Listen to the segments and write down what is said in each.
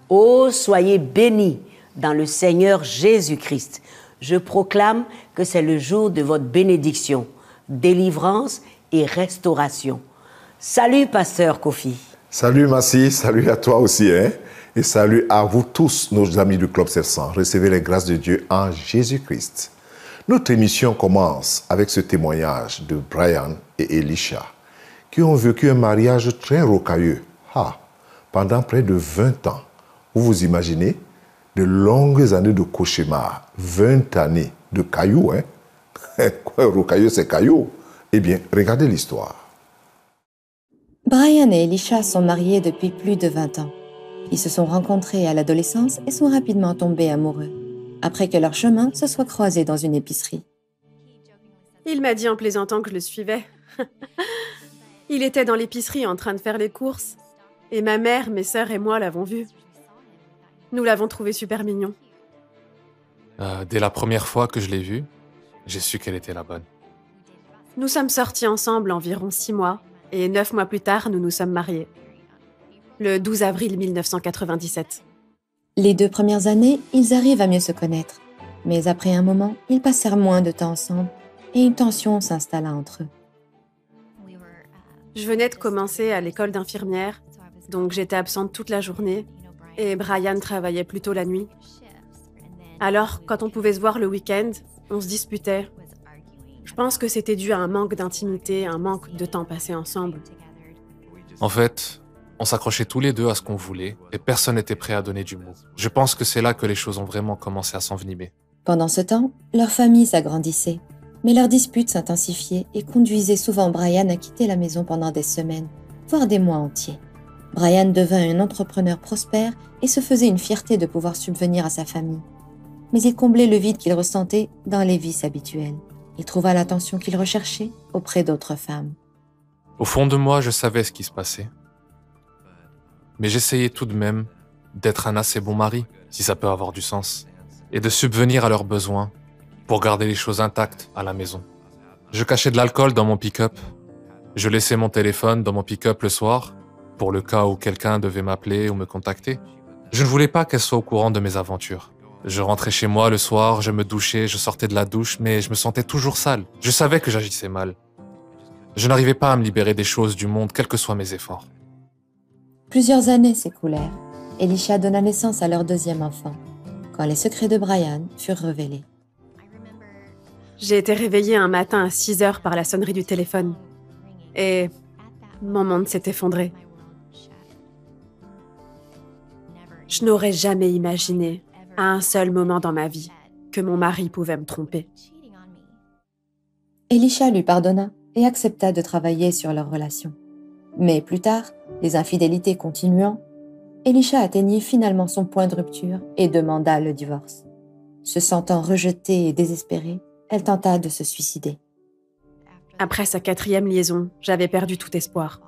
Oh, soyez bénis dans le Seigneur Jésus-Christ. Je proclame que c'est le jour de votre bénédiction, délivrance et restauration. Salut, pasteur Kofi. Salut Massi, salut à toi aussi, hein? Et salut à vous tous, nos amis du Club 700. Recevez les grâces de Dieu en Jésus-Christ. Notre émission commence avec ce témoignage de Brian et Elisha, qui ont vécu un mariage très rocailleux, pendant près de 20 ans. Vous vous imaginez? De longues années de cauchemar, 20 années de cailloux, hein? Quoi, rocailleux, c'est cailloux? Eh bien, regardez l'histoire. Brian et Elisha sont mariés depuis plus de 20 ans. Ils se sont rencontrés à l'adolescence et sont rapidement tombés amoureux, après que leur chemin se soit croisé dans une épicerie. Il m'a dit en plaisantant que je le suivais. Il était dans l'épicerie en train de faire les courses, et ma mère, mes sœurs et moi l'avons vu. Nous l'avons trouvé super mignon. Dès la première fois que je l'ai vue, j'ai su qu'elle était la bonne. Nous sommes sortis ensemble environ 6 mois, et 9 mois plus tard, nous nous sommes mariés. Le 12 avril 1997. Les 2 premières années, ils arrivent à mieux se connaître. Mais après un moment, ils passèrent moins de temps ensemble et une tension s'installa entre eux. Je venais de commencer à l'école d'infirmière, donc j'étais absente toute la journée, et Brian travaillait plutôt la nuit. Alors, quand on pouvait se voir le week-end, on se disputait. Je pense que c'était dû à un manque d'intimité, un manque de temps passé ensemble. En fait, on s'accrochait tous les deux à ce qu'on voulait et personne n'était prêt à donner du mot. Je pense que c'est là que les choses ont vraiment commencé à s'envenimer. Pendant ce temps, leur famille s'agrandissait, mais leurs disputes s'intensifiaient et conduisaient souvent Brian à quitter la maison pendant des semaines, voire des mois entiers. Brian devint un entrepreneur prospère et se faisait une fierté de pouvoir subvenir à sa famille. Mais il comblait le vide qu'il ressentait dans les vices habituels. Il trouva l'attention qu'il recherchait auprès d'autres femmes. Au fond de moi, je savais ce qui se passait. Mais j'essayais tout de même d'être un assez bon mari, si ça peut avoir du sens, et de subvenir à leurs besoins pour garder les choses intactes à la maison. Je cachais de l'alcool dans mon pick-up. Je laissais mon téléphone dans mon pick-up le soir, pour le cas où quelqu'un devait m'appeler ou me contacter. Je ne voulais pas qu'elle soit au courant de mes aventures. Je rentrais chez moi le soir, je me douchais, je sortais de la douche, mais je me sentais toujours sale. Je savais que j'agissais mal. Je n'arrivais pas à me libérer des choses du monde, quels que soient mes efforts. Plusieurs années s'écoulèrent. Elisha donna naissance à leur 2e enfant, quand les secrets de Brian furent révélés. J'ai été réveillée un matin à 6 heures par la sonnerie du téléphone. Et mon monde s'est effondré. Je n'aurais jamais imaginé, à un seul moment dans ma vie, que mon mari pouvait me tromper. Elisha lui pardonna et accepta de travailler sur leur relation. Mais plus tard, les infidélités continuant, Elisha atteignit finalement son point de rupture et demanda le divorce. Se sentant rejetée et désespérée, elle tenta de se suicider. Après sa 4e liaison, j'avais perdu tout espoir.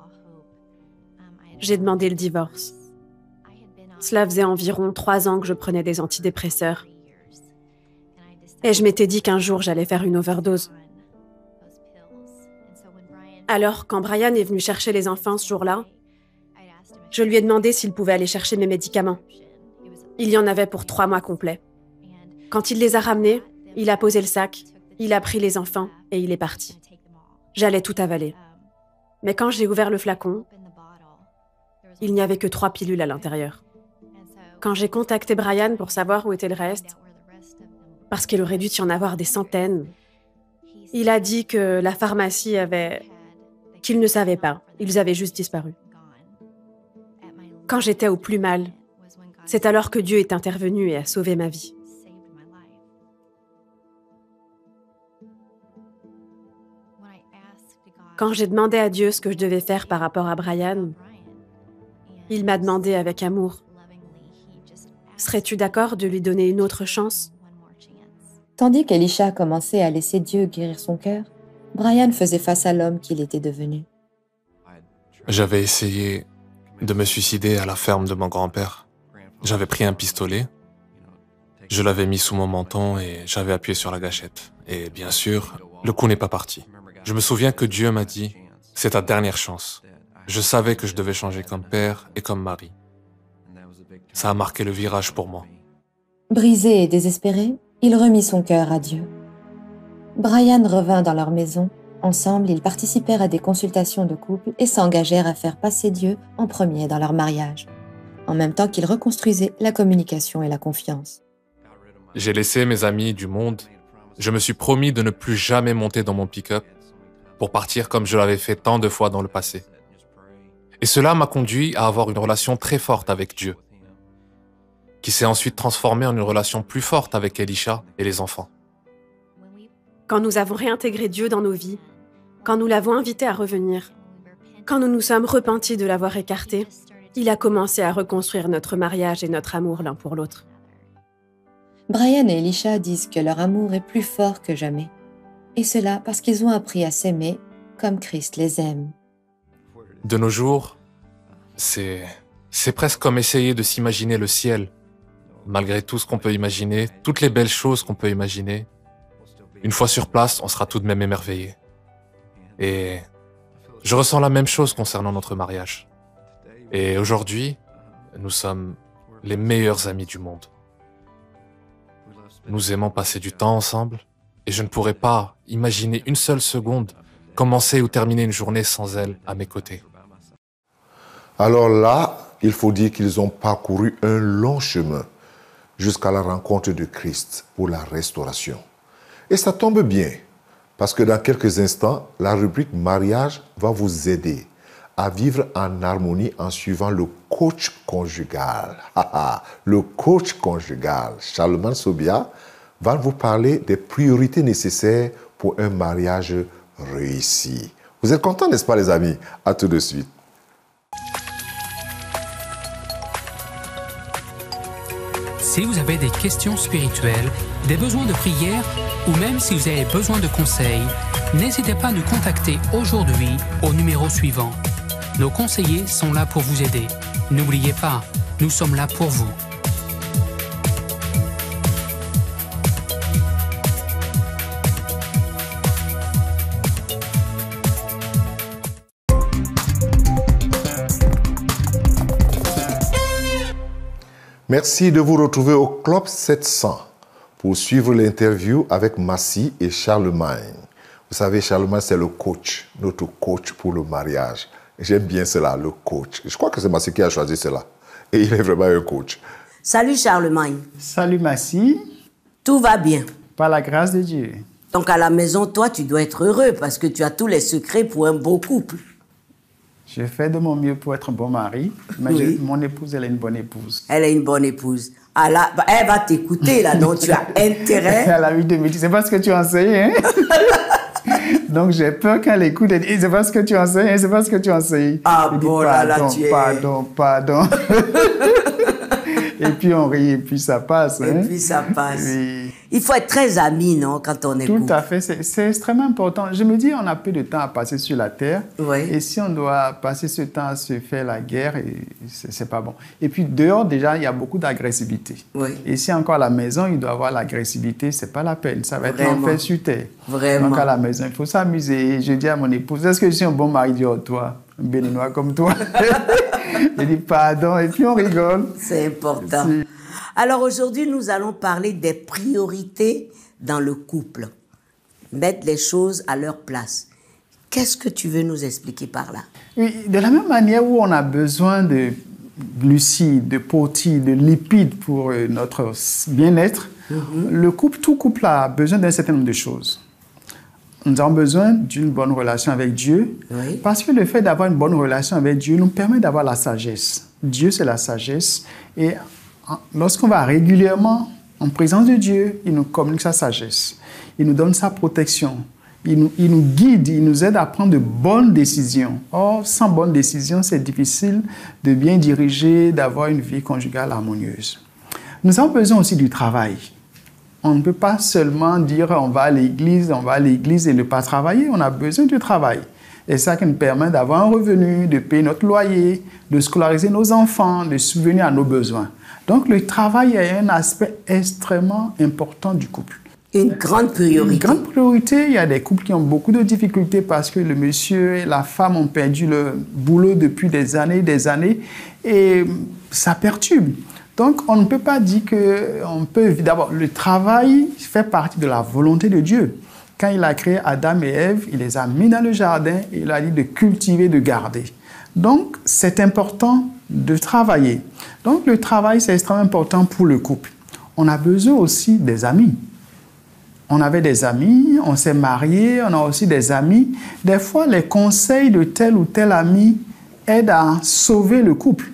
J'ai demandé le divorce. Cela faisait environ 3 ans que je prenais des antidépresseurs. Et je m'étais dit qu'un jour, j'allais faire une overdose. Alors, quand Brian est venu chercher les enfants ce jour-là, je lui ai demandé s'il pouvait aller chercher mes médicaments. Il y en avait pour 3 mois complets. Quand il les a ramenés, il a posé le sac, il a pris les enfants et il est parti. J'allais tout avaler. Mais quand j'ai ouvert le flacon, il n'y avait que 3 pilules à l'intérieur. Quand j'ai contacté Brian pour savoir où était le reste, parce qu'il aurait dû y en avoir des centaines, il a dit que la pharmacie qu'il ne savait pas, ils avaient juste disparu. Quand j'étais au plus mal, c'est alors que Dieu est intervenu et a sauvé ma vie. Quand j'ai demandé à Dieu ce que je devais faire par rapport à Brian, il m'a demandé avec amour, « Serais-tu d'accord de lui donner une autre chance ?» Tandis qu'Elisha commençait à laisser Dieu guérir son cœur, Brian faisait face à l'homme qu'il était devenu. J'avais essayé de me suicider à la ferme de mon grand-père. J'avais pris un pistolet, je l'avais mis sous mon menton et j'avais appuyé sur la gâchette. Et bien sûr, le coup n'est pas parti. Je me souviens que Dieu m'a dit « C'est ta dernière chance ». Je savais que je devais changer comme père et comme mari. ça a marqué le virage pour moi. Brisé et désespéré, il remit son cœur à Dieu. Brian revint dans leur maison. Ensemble, ils participèrent à des consultations de couple et s'engagèrent à faire passer Dieu en premier dans leur mariage, en même temps qu'ils reconstruisaient la communication et la confiance. J'ai laissé mes amis du monde. Je me suis promis de ne plus jamais monter dans mon pick-up pour partir comme je l'avais fait tant de fois dans le passé. Et cela m'a conduit à avoir une relation très forte avec Dieu, qui s'est ensuite transformée en une relation plus forte avec Elisha et les enfants. Quand nous avons réintégré Dieu dans nos vies, quand nous l'avons invité à revenir, quand nous nous sommes repentis de l'avoir écarté, il a commencé à reconstruire notre mariage et notre amour l'un pour l'autre. Brian et Elisha disent que leur amour est plus fort que jamais. Et cela parce qu'ils ont appris à s'aimer comme Christ les aime. De nos jours, c'est presque comme essayer de s'imaginer le ciel. Malgré tout ce qu'on peut imaginer, toutes les belles choses qu'on peut imaginer, une fois sur place, on sera tout de même émerveillé. Et je ressens la même chose concernant notre mariage. Et aujourd'hui, nous sommes les meilleurs amis du monde. Nous aimons passer du temps ensemble et je ne pourrais pas imaginer une seule seconde commencer ou terminer une journée sans elle à mes côtés. Alors là, il faut dire qu'ils ont parcouru un long chemin jusqu'à la rencontre de Christ pour la restauration. Et ça tombe bien, parce que dans quelques instants, la rubrique mariage va vous aider à vivre en harmonie en suivant le coach conjugal. Le coach conjugal, Charlemagne Sobia, va vous parler des priorités nécessaires pour un mariage réussi. Vous êtes contents, n'est-ce pas les amis? À tout de suite. Si vous avez des questions spirituelles, des besoins de prière ou même si vous avez besoin de conseils, n'hésitez pas à nous contacter aujourd'hui au numéro suivant. Nos conseillers sont là pour vous aider. N'oubliez pas, nous sommes là pour vous. Merci de vous retrouver au Club 700 pour suivre l'interview avec Massy et Charlemagne. Vous savez, Charlemagne, c'est le coach, notre coach pour le mariage. J'aime bien cela, le coach. Je crois que c'est Massy qui a choisi cela. Et il est vraiment un coach. Salut Charlemagne. Salut Massy. Tout va bien. Par la grâce de Dieu. Donc à la maison, toi, tu dois être heureux parce que tu as tous les secrets pour un beau couple. Je fais de mon mieux pour être un bon mari, mais Oui. mon épouse, elle est une bonne épouse. Elle est une bonne épouse. Ah là, elle va t'écouter là, donc tu as intérêt. Elle a eu des métiers. C'est pas ce que tu enseignes, hein? Donc j'ai peur qu'elle écoute et dise, c'est pas ce que tu enseignes, c'est pas ce que tu enseignes. Ah Je dis, bon, là, tu es... Pardon. Et puis on rit et puis ça passe. Et hein? puis ça passe. Oui. Il faut être très ami, non, quand on est Tout couple. à fait, c'est extrêmement important. Je me dis, on a peu de temps à passer sur la terre. Oui. Et si on doit passer ce temps à se faire la guerre, c'est pas bon. Et puis dehors, déjà, il y a beaucoup d'agressivité. Oui. Et si encore à la maison, il doit y avoir l'agressivité, c'est pas la peine. Ça va être Vraiment. l'enfer sur terre. Vraiment. Donc à la maison, il faut s'amuser. Je dis à mon épouse, est-ce que je suis un bon mari? Oh, toi, un béninois comme toi. Je dis pardon, et puis on rigole. C'est important. Si. Alors aujourd'hui, nous allons parler des priorités dans le couple. Mettre les choses à leur place. Qu'est-ce que tu veux nous expliquer par là? Oui, de la même manière où on a besoin de glucides, de protéines, de lipides pour notre bien-être, le couple, tout couple a besoin d'un certain nombre de choses. Nous avons besoin d'une bonne relation avec Dieu, Oui. parce que le fait d'avoir une bonne relation avec Dieu nous permet d'avoir la sagesse. Dieu, c'est la sagesse. Et lorsqu'on va régulièrement en présence de Dieu, il nous communique sa sagesse. Il nous donne sa protection. Il nous guide, il nous aide à prendre de bonnes décisions. Or, sans bonnes décisions, c'est difficile de bien diriger, d'avoir une vie conjugale harmonieuse. Nous avons besoin aussi du travail. On ne peut pas seulement dire on va à l'église et ne pas travailler. On a besoin du travail. Et ça qui nous permet d'avoir un revenu, de payer notre loyer, de scolariser nos enfants, de subvenir à nos besoins. Donc le travail est un aspect extrêmement important du couple. Une grande priorité. Une grande priorité. Il y a des couples qui ont beaucoup de difficultés parce que le monsieur et la femme ont perdu le boulot depuis des années, et ça perturbe. Donc, on ne peut pas dire que... D'abord, le travail fait partie de la volonté de Dieu. Quand il a créé Adam et Ève, il les a mis dans le jardin et il a dit de cultiver, de garder. Donc, c'est important de travailler. Donc, le travail, c'est extrêmement important pour le couple. On a besoin aussi des amis. On avait des amis, on s'est mariés, on a aussi des amis. Des fois, les conseils de tel ou tel ami aident à sauver le couple.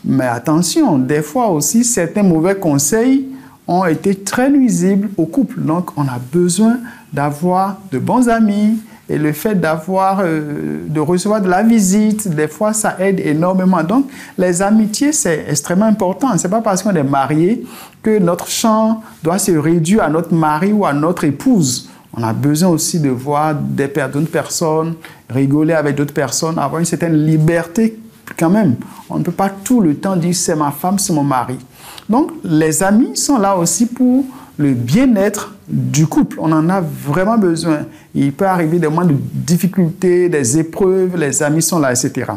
Mais attention, des fois aussi, certains mauvais conseils ont été très nuisibles au couple. Donc, on a besoin d'avoir de bons amis. Et le fait de recevoir de la visite, des fois, ça aide énormément. Donc, les amitiés, c'est extrêmement important. Ce n'est pas parce qu'on est marié que notre champ doit se réduire à notre mari ou à notre épouse. On a besoin aussi de voir d'autres personnes, rigoler avec d'autres personnes, avoir une certaine liberté quand même. On ne peut pas tout le temps dire « c'est ma femme, c'est mon mari ». Donc, les amis sont là aussi pour le bien-être du couple. On en a vraiment besoin. Il peut arriver des moments de difficultés, des épreuves, les amis sont là, etc.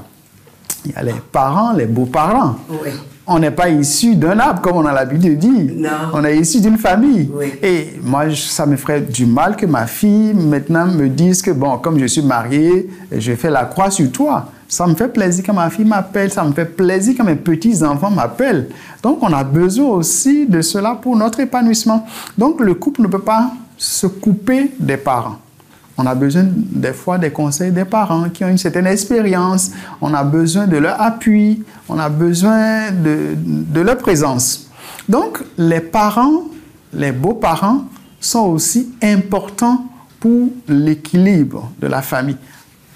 Il y a les parents, les beaux-parents. Oui. On n'est pas issu d'un arbre, comme on a l'habitude de dire. Non. On est issu d'une famille. Oui. Et moi, ça me ferait du mal que ma fille, maintenant, me dise que, bon, comme je suis marié, je fais la croix sur toi. Ça me fait plaisir quand ma fille m'appelle, ça me fait plaisir quand mes petits-enfants m'appellent. Donc, on a besoin aussi de cela pour notre épanouissement. Donc, le couple ne peut pas se couper des parents. On a besoin des fois des conseils des parents qui ont une certaine expérience. On a besoin de leur appui. On a besoin de leur présence. Donc, les parents, les beaux-parents sont aussi importants pour l'équilibre de la famille.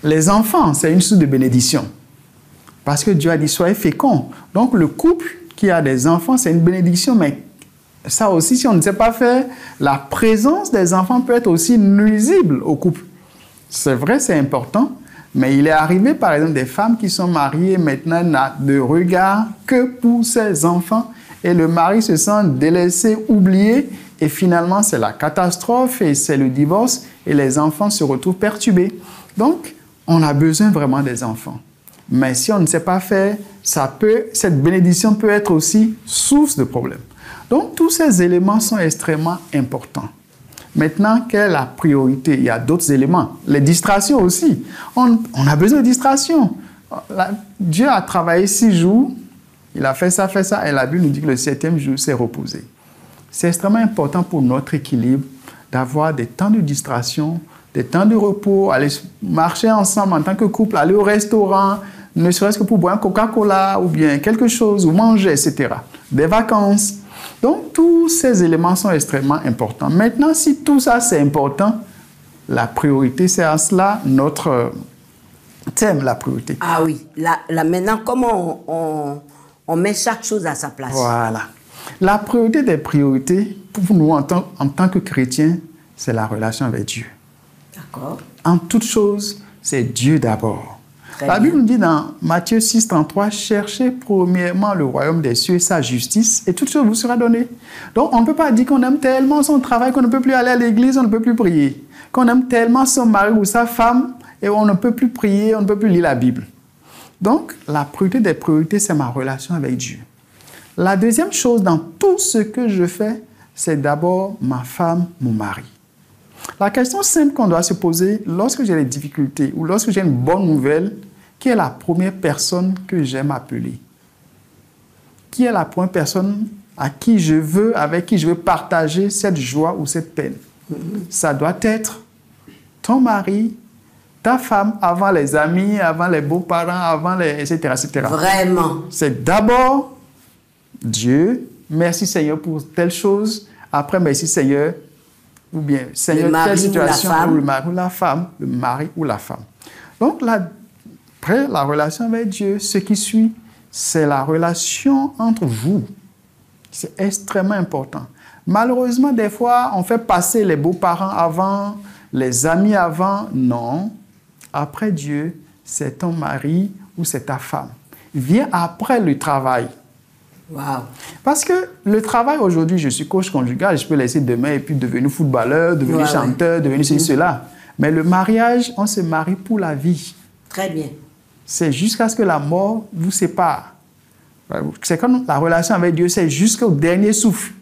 Les enfants, c'est une source de bénédiction. Parce que Dieu a dit, soyez féconds. Donc, le couple qui a des enfants, c'est une bénédiction, mais ça aussi, si on ne sait pas faire, la présence des enfants peut être aussi nuisible au couple. C'est vrai, c'est important, mais il est arrivé, par exemple, des femmes qui sont mariées maintenant n'ont de regard que pour ses enfants et le mari se sent délaissé, oublié, et finalement, c'est la catastrophe et c'est le divorce et les enfants se retrouvent perturbés. Donc, on a besoin vraiment des enfants. Mais si on ne sait pas faire, cette bénédiction peut être aussi source de problèmes. Donc, tous ces éléments sont extrêmement importants. Maintenant, quelle est la priorité? Il y a d'autres éléments. Les distractions aussi. On a besoin de distractions. Dieu a travaillé 6 jours. Il a fait ça. Et la Bible nous dit que le 7e jour, c'est reposé. C'est extrêmement important pour notre équilibre d'avoir des temps de distraction, des temps de repos, aller marcher ensemble en tant que couple, aller au restaurant, ne serait-ce que pour boire un Coca-Cola ou bien quelque chose, ou manger, etc. Des vacances. Donc, tous ces éléments sont extrêmement importants. Maintenant, si tout ça, c'est important, la priorité, c'est à cela notre thème, la priorité. Ah oui. Là maintenant, comment on met chaque chose à sa place? Voilà. La priorité des priorités, pour nous, en tant que chrétiens, c'est la relation avec Dieu. D'accord. En toute chose, c'est Dieu d'abord. Très La bien. Bible nous dit dans Matthieu 6, 33, « Cherchez premièrement le royaume des cieux et sa justice, et toute chose vous sera donnée. » Donc, on ne peut pas dire qu'on aime tellement son travail qu'on ne peut plus aller à l'église, on ne peut plus prier. Qu'on aime tellement son mari ou sa femme, et on ne peut plus prier, on ne peut plus lire la Bible. Donc, la priorité des priorités, c'est ma relation avec Dieu. La deuxième chose dans tout ce que je fais, c'est d'abord ma femme, mon mari. La question simple qu'on doit se poser lorsque j'ai des difficultés ou lorsque j'ai une bonne nouvelle, qui est la première personne que j'aime appeler? Qui est la première personne avec qui je veux partager cette joie ou cette peine? Ça doit être ton mari, ta femme, avant les amis, avant les beaux-parents, etc., etc. Vraiment. C'est d'abord Dieu, merci Seigneur pour telle chose, après merci Seigneur, ou bien Seigneur, telle situation, ou le mari ou la femme, le mari ou la femme. Donc, après la relation avec Dieu, ce qui suit, c'est la relation entre vous. C'est extrêmement important. Malheureusement, des fois, on fait passer les beaux-parents avant, les amis avant. Non. Après Dieu, c'est ton mari ou c'est ta femme. Viens après le travail. Wow. Parce que le travail aujourd'hui, je suis coach conjugal, je peux laisser demain et puis devenir footballeur, devenir chanteur, devenir ceci, cela. Mais le mariage, on se marie pour la vie. Très bien. C'est jusqu'à ce que la mort vous sépare. C'est comme la relation avec Dieu, c'est jusqu'au dernier souffle.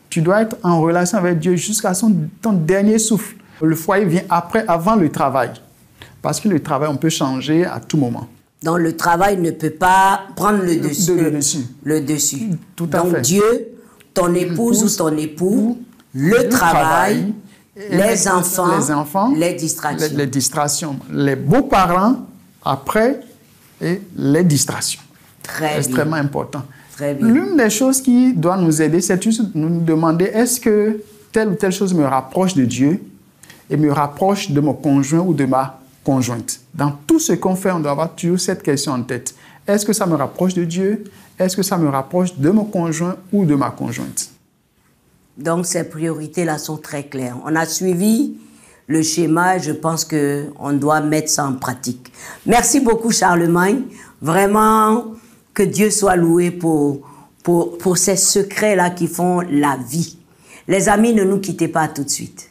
Tu dois être en relation avec Dieu jusqu'à ton dernier souffle. Le foyer vient avant le travail. Parce que le travail, on peut changer à tout moment. Donc, le travail ne peut pas prendre le dessus. Le dessus. Tout à fait. Donc, Dieu, ton épouse ou ton époux, le travail, les enfants, les distractions. Les distractions. Les beaux-parents, après, et les distractions. Très extrêmement bien. important. Très bien. L'une des choses qui doit nous aider, c'est juste de nous demander est-ce que telle ou telle chose me rapproche de Dieu et me rapproche de mon conjoint ou de ma conjointe. Dans tout ce qu'on fait, on doit avoir toujours cette question en tête. Est-ce que ça me rapproche de Dieu? Est-ce que ça me rapproche de mon conjoint ou de ma conjointe? Donc, ces priorités-là sont très claires. On a suivi le schéma et je pense qu'on doit mettre ça en pratique. Merci beaucoup, Charlemagne. Vraiment, que Dieu soit loué pour ces secrets-là qui font la vie. Les amis, ne nous quittez pas tout de suite.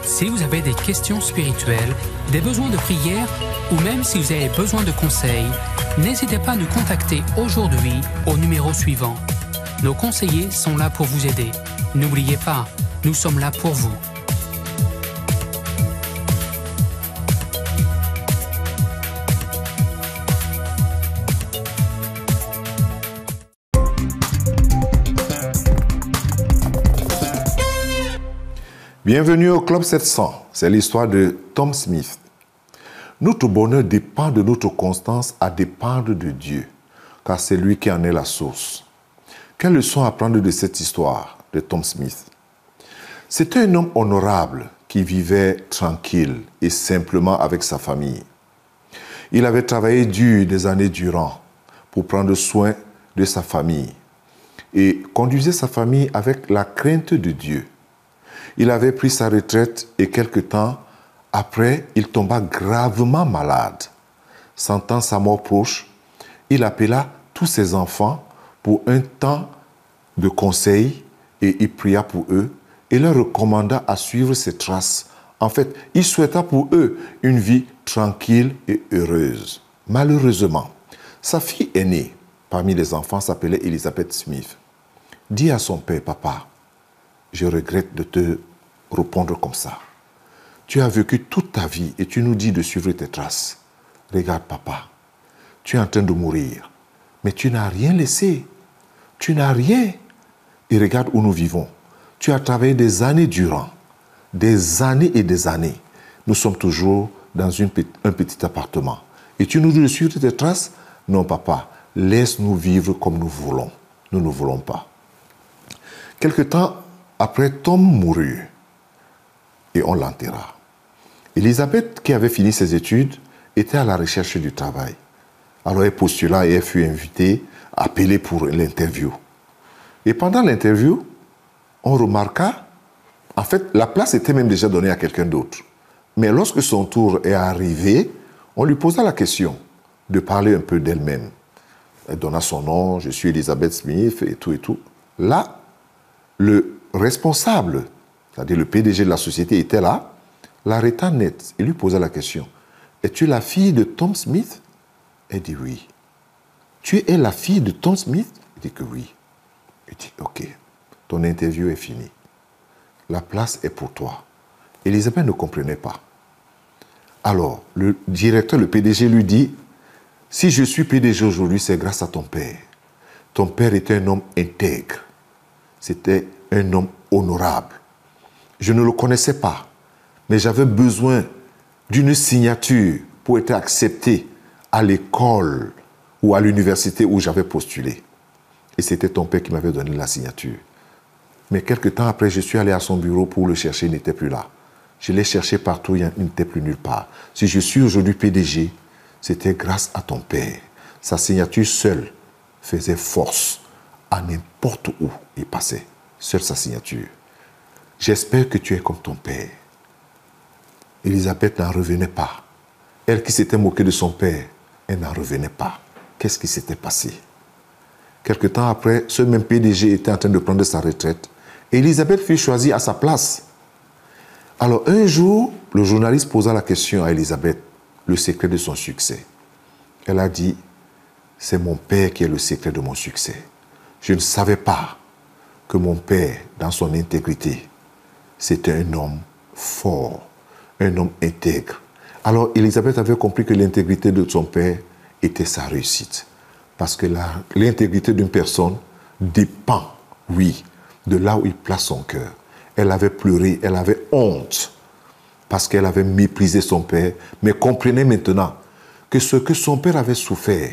Si vous avez des questions spirituelles, des besoins de prière ou même si vous avez besoin de conseils, n'hésitez pas à nous contacter aujourd'hui au numéro suivant. Nos conseillers sont là pour vous aider. N'oubliez pas, nous sommes là pour vous. Bienvenue au Club 700. C'est l'histoire de Tom Smith. Notre bonheur dépend de notre constance à dépendre de Dieu, car c'est lui qui en est la source. Quelle leçon apprendre de cette histoire de Tom Smith? C'était un homme honorable qui vivait tranquille et simplement avec sa famille. Il avait travaillé dur des années durant pour prendre soin de sa famille et conduisait sa famille avec la crainte de Dieu. Il avait pris sa retraite et quelque temps après, il tomba gravement malade. Sentant sa mort proche, il appela tous ses enfants pour un temps de conseil et il pria pour eux et leur recommanda à suivre ses traces. En fait, il souhaita pour eux une vie tranquille et heureuse. Malheureusement, sa fille aînée parmi les enfants s'appelait Elizabeth Smith. Dit à son père, « Papa, je regrette de te répondre comme ça. Tu as vécu toute ta vie et tu nous dis de suivre tes traces. Regarde, papa, tu es en train de mourir, mais tu n'as rien laissé. Tu n'as rien. Et regarde où nous vivons. Tu as travaillé des années durant, des années et des années. Nous sommes toujours dans un petit appartement. Et tu nous dis de suivre tes traces? Non, papa, laisse-nous vivre comme nous voulons. Nous ne voulons pas. Quelque temps après, Tom mourut et on l'enterra. Elisabeth, qui avait fini ses études, était à la recherche du travail. Alors elle postula et elle fut invitée, appelée pour l'interview. Et pendant l'interview, on remarqua, en fait, la place était même déjà donnée à quelqu'un d'autre. Mais lorsque son tour est arrivé, on lui posa la question de parler un peu d'elle-même. Elle donna son nom, je suis Elizabeth Smith et tout et tout. Là, le responsable, c'est-à-dire le PDG de la société était là, l'arrêta net et lui posa la question. Es-tu la fille de Tom Smith? Elle dit oui. Tu es la fille de Tom Smith? Il dit que oui. Il dit ok, ton interview est finie. La place est pour toi. Elisabeth ne comprenait pas. Alors, le directeur, le PDG lui dit, si je suis PDG aujourd'hui, c'est grâce à ton père. Ton père était un homme intègre. C'était un homme honorable. Je ne le connaissais pas, mais j'avais besoin d'une signature pour être accepté à l'école ou à l'université où j'avais postulé. Et c'était ton père qui m'avait donné la signature. Mais quelque temps après, je suis allé à son bureau pour le chercher, il n'était plus là. Je l'ai cherché partout, il n'était plus nulle part. Si je suis aujourd'hui PDG, c'était grâce à ton père. Sa signature seule faisait force à n'importe où il passait. Seule sa signature. J'espère que tu es comme ton père. Elisabeth n'en revenait pas. Elle qui s'était moquée de son père Elle n'en revenait pas. Qu'est-ce qui s'était passé? Quelque temps après, ce même PDG était en train de prendre sa retraite et Elisabeth fut choisie à sa place. Alors un jour, le journaliste posa la question à Elisabeth, le secret de son succès. Elle a dit, c'est mon père qui est le secret de mon succès. Je ne savais pas que mon père, dans son intégrité, c'était un homme fort, un homme intègre. Alors Elisabeth avait compris que l'intégrité de son père était sa réussite. Parce que l'intégrité d'une personne dépend, oui, de là où il place son cœur. Elle avait pleuré, elle avait honte parce qu'elle avait méprisé son père, mais comprenait maintenant que ce que son père avait souffert,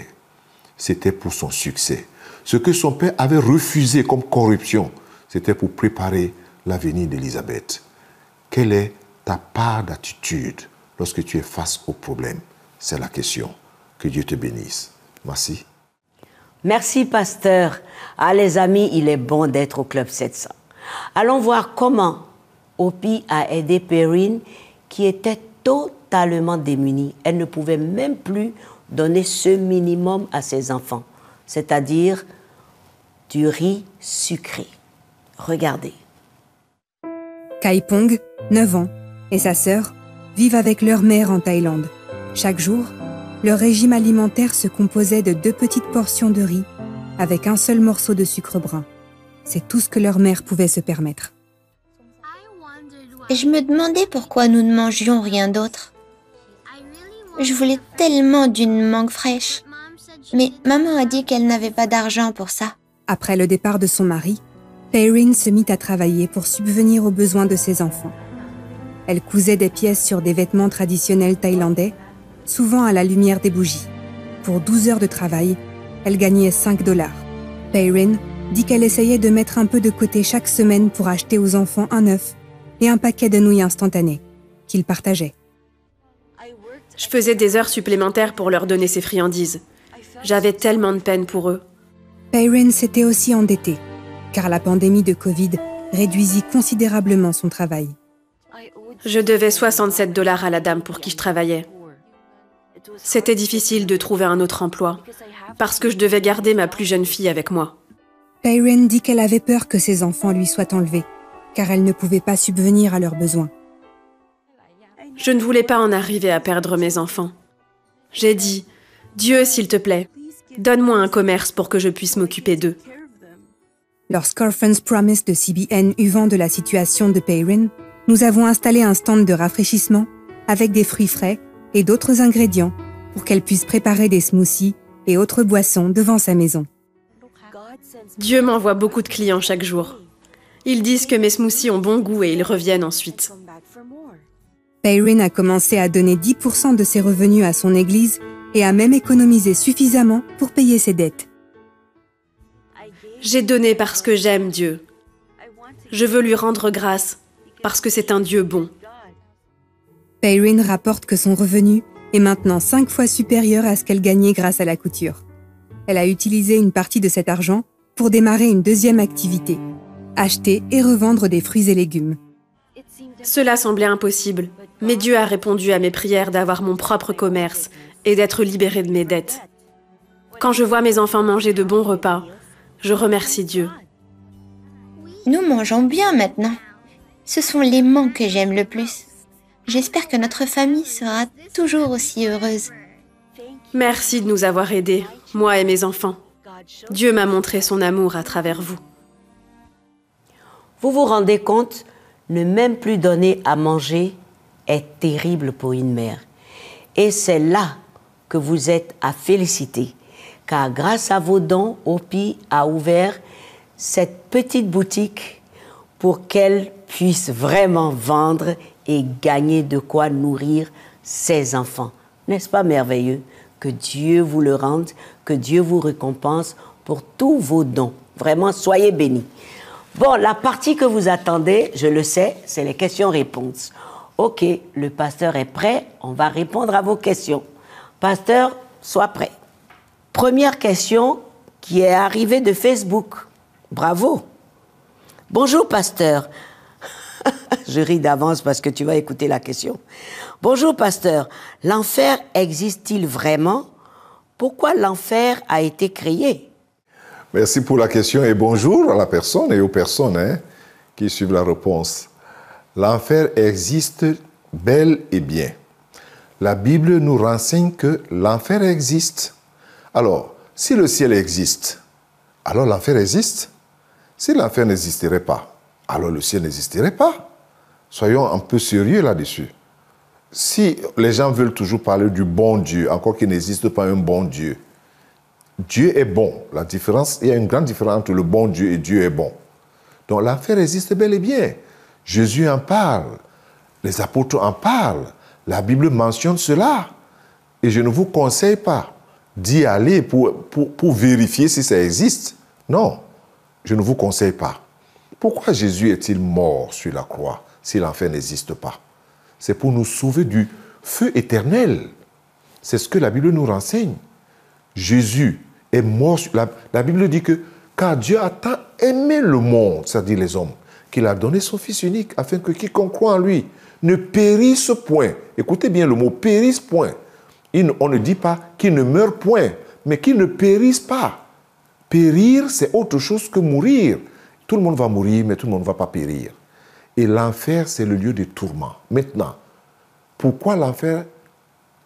c'était pour son succès. Ce que son père avait refusé comme corruption, c'était pour préparer l'avenir d'Elisabeth. Quelle est ta part d'attitude lorsque tu es face au problème? C'est la question. Que Dieu te bénisse. Merci. Merci, pasteur. Ah, les amis, il est bon d'être au Club 700. Allons voir comment Opie a aidé Perrine, qui était totalement démunie. Elle ne pouvait même plus donner ce minimum à ses enfants, c'est-à-dire du riz sucré. Regardez. Kaipong, 9 ans, et sa sœur vivent avec leur mère en Thaïlande. Chaque jour, leur régime alimentaire se composait de 2 petites portions de riz avec un seul morceau de sucre brun. C'est tout ce que leur mère pouvait se permettre. Je me demandais pourquoi nous ne mangions rien d'autre. Je voulais tellement d'une mangue fraîche. Mais maman a dit qu'elle n'avait pas d'argent pour ça. Après le départ de son mari, Perrine se mit à travailler pour subvenir aux besoins de ses enfants. Elle cousait des pièces sur des vêtements traditionnels thaïlandais, souvent à la lumière des bougies. Pour 12 heures de travail, elle gagnait $5. Perrine dit qu'elle essayait de mettre un peu de côté chaque semaine pour acheter aux enfants un œuf et un paquet de nouilles instantanées, qu'ils partageaient. Je faisais des heures supplémentaires pour leur donner ces friandises. J'avais tellement de peine pour eux. Perrine s'était aussi endettée, car la pandémie de Covid réduisit considérablement son travail. Je devais $67 à la dame pour qui je travaillais. C'était difficile de trouver un autre emploi, parce que je devais garder ma plus jeune fille avec moi. Perrine dit qu'elle avait peur que ses enfants lui soient enlevés, car elle ne pouvait pas subvenir à leurs besoins. Je ne voulais pas en arriver à perdre mes enfants. J'ai dit, Dieu, s'il te plaît, donne-moi un commerce pour que je puisse m'occuper d'eux. Lorsqu'Orphans Promise de CBN eut vent de la situation de Perrine, nous avons installé un stand de rafraîchissement avec des fruits frais et d'autres ingrédients pour qu'elle puisse préparer des smoothies et autres boissons devant sa maison. Dieu m'envoie beaucoup de clients chaque jour. Ils disent que mes smoothies ont bon goût et ils reviennent ensuite. Perrine a commencé à donner 10% de ses revenus à son église et a même économisé suffisamment pour payer ses dettes. J'ai donné parce que j'aime Dieu. Je veux lui rendre grâce parce que c'est un Dieu bon. Perrine rapporte que son revenu est maintenant 5 fois supérieur à ce qu'elle gagnait grâce à la couture. Elle a utilisé une partie de cet argent pour démarrer une deuxième activité, acheter et revendre des fruits et légumes. Cela semblait impossible, mais Dieu a répondu à mes prières d'avoir mon propre commerce et d'être libérée de mes dettes. Quand je vois mes enfants manger de bons repas, je remercie Dieu. Nous mangeons bien maintenant. Ce sont les mangues que j'aime le plus. J'espère que notre famille sera toujours aussi heureuse. Merci de nous avoir aidés, moi et mes enfants. Dieu m'a montré son amour à travers vous. Vous vous rendez compte, ne même plus donner à manger est terrible pour une mère. Et c'est là que vous êtes à féliciter, car grâce à vos dons, Opie a ouvert cette petite boutique pour qu'elle puisse vraiment vendre et gagner de quoi nourrir ses enfants. N'est-ce pas merveilleux? Que Dieu vous le rende, que Dieu vous récompense pour tous vos dons. Vraiment, soyez bénis. Bon, la partie que vous attendez, je le sais, c'est les questions-réponses. OK, le pasteur est prêt, on va répondre à vos questions. Pasteur, sois prêt. Première question qui est arrivée de Facebook. Bravo. Bonjour, pasteur. Je ris d'avance parce que tu vas écouter la question. Bonjour, pasteur. L'enfer existe-t-il vraiment? pourquoi l'enfer a été créé? Merci pour la question et bonjour à la personne et aux personnes qui suivent la réponse. L'enfer existe bel et bien. La Bible nous renseigne que l'enfer existe. Alors, si le ciel existe, alors l'enfer existe. Si l'enfer n'existerait pas, alors le ciel n'existerait pas. Soyons un peu sérieux là-dessus. Si les gens veulent toujours parler du bon Dieu, encore qu'il n'existe pas un bon Dieu, Dieu est bon. La différence, il y a une grande différence entre le bon Dieu et Dieu est bon. Donc l'enfer existe bel et bien. Jésus en parle. Les apôtres en parlent. La Bible mentionne cela. Et je ne vous conseille pas d'y aller pour vérifier si ça existe. Non, je ne vous conseille pas. Pourquoi Jésus est-il mort sur la croix si l'enfer n'existe pas? C'est pour nous sauver du feu éternel. C'est ce que la Bible nous renseigne. Jésus est mort. La Bible dit que car Dieu a tant aimé le monde, c'est-à-dire les hommes, qu'il a donné son Fils unique afin que quiconque croit en lui ne périsse point. Écoutez bien le mot périsse point. On ne dit pas qu'il ne meure point, mais qu'il ne périsse pas. Périr, c'est autre chose que mourir. Tout le monde va mourir, mais tout le monde ne va pas périr. Et l'enfer, c'est le lieu des tourments. Maintenant, pourquoi l'enfer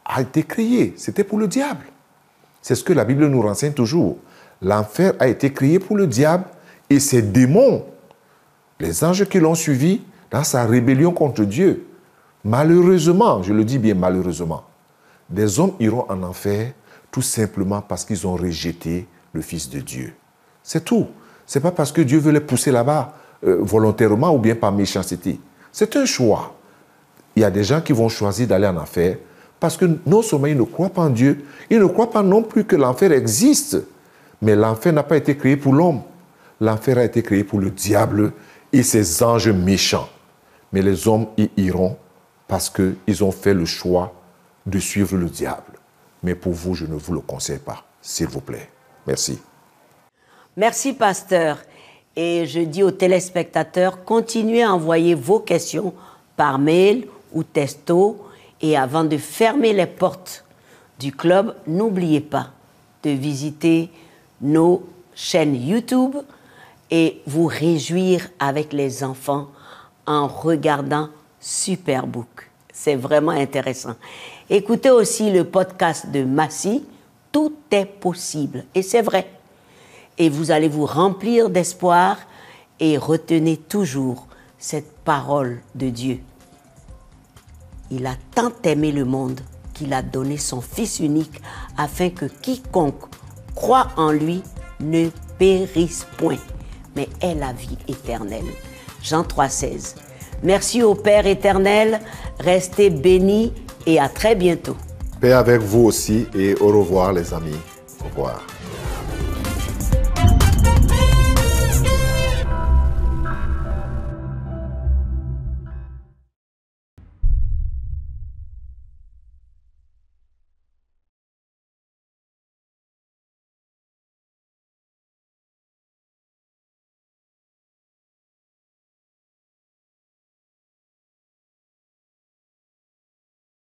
a été créé? C'était pour le diable. C'est ce que la Bible nous renseigne toujours. L'enfer a été créé pour le diable et ses démons, les anges qui l'ont suivi dans sa rébellion contre Dieu. Malheureusement, je le dis bien malheureusement, des hommes iront en enfer tout simplement parce qu'ils ont rejeté le Fils de Dieu. C'est tout. Ce n'est pas parce que Dieu veut les pousser là-bas volontairement ou bien par méchanceté. C'est un choix. Il y a des gens qui vont choisir d'aller en enfer parce que non seulement ils ne croient pas en Dieu, ils ne croient pas non plus que l'enfer existe. Mais l'enfer n'a pas été créé pour l'homme. L'enfer a été créé pour le diable et ses anges méchants. Mais les hommes y iront parce qu'ils ont fait le choix de suivre le diable. Mais pour vous, je ne vous le conseille pas, s'il vous plaît. Merci. Merci, pasteur. Et je dis aux téléspectateurs, continuez à envoyer vos questions par mail ou texto. Et avant de fermer les portes du club, n'oubliez pas de visiter nos chaînes YouTube et vous réjouir avec les enfants en regardant Superbook. C'est vraiment intéressant. Écoutez aussi le podcast de Massy, Tout est possible. Et c'est vrai. Et vous allez vous remplir d'espoir et retenez toujours cette parole de Dieu. Il a tant aimé le monde qu'il a donné son Fils unique afin que quiconque croit en lui ne périsse point, mais ait la vie éternelle. Jean 3,16. Merci au Père éternel, restez bénis et à très bientôt. Paix avec vous aussi et au revoir les amis. Au revoir.